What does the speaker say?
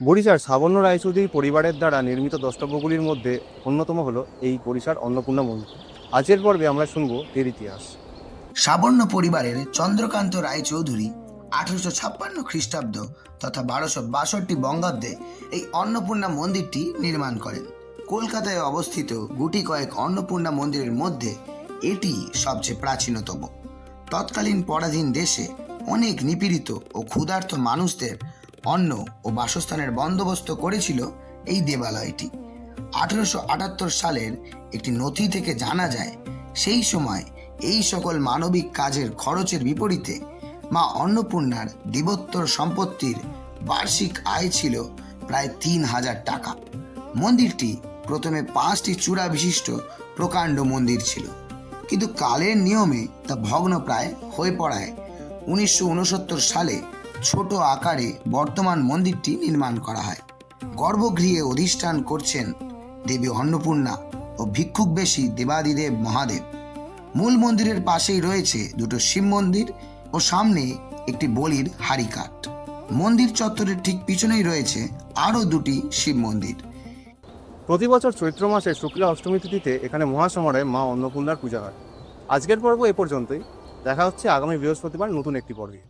বরিশার সাবর্ণ রায়চৌধুরী পরিবারের দ্বারা নির্মিত দ্রষ্টব্যগুলির মধ্যে অন্যতম হলো এই বরিশার অন্নপূর্ণা মন্দির। আজকের পর্বে আমরা শুনবো এর ইতিহাস। সাবর্ণ পরিবারের চন্দ্রকান্ত রায়চৌধুরী 1856 খ্রিস্টাব্দ তথা 1262 বঙ্গাব্দে এই অন্নপূর্ণা মন্দিরটি নির্মাণ করেন। কলকাতায় অবস্থিত গুটি কয়েক অন্নপূর্ণা মন্দিরের মধ্যে এটি সবচেয়ে প্রাচীনতম। তৎকালীন পরাধীন দেশে অনেক নিপীড়িত ও ক্ষুধার্ত মানুষদের অন্ন ও বাসস্থানের বন্দোবস্ত করেছিল এই দেবালয়টি। 1878 সালের একটি নথি থেকে জানা যায়, সেই সময় এই সকল মানবিক কাজের খরচের বিপরীতে মা অন্নপূর্ণার দেবোত্তর সম্পত্তির বার্ষিক আয় ছিল প্রায় 3000 টাকা। মন্দিরটি প্রথমে 5টি চূড়া বিশিষ্ট প্রকাণ্ড মন্দির ছিল, কিন্তু কালের নিয়মে তা ভগ্নপ্রায় হয়ে পড়ায় 1969 সালে ছোট আকারে বর্তমান মন্দিরটি নির্মাণ করা হয়। গর্ভগৃহে অধিষ্ঠান করছেন দেবী অন্নপূর্ণা ও ভিক্ষুক বেশী দেবাদিদেব মহাদেব। মূল মন্দিরের পাশেই রয়েছে দুটো শিব মন্দির ও সামনে একটি বলির হাড়িকাঠ। মন্দির চত্বরের ঠিক পিছনেই রয়েছে আরও দুটি শিব মন্দির। প্রতি বছর চৈত্র মাসের শুক্লা অষ্টমী তিথিতে এখানে মহাসমারোহে মা অন্নপূর্ণার পূজা হয়। আজকের পর্ব এ পর্যন্তই। দেখা হচ্ছে আগামী বৃহস্পতিবার নতুন একটি পর্বে।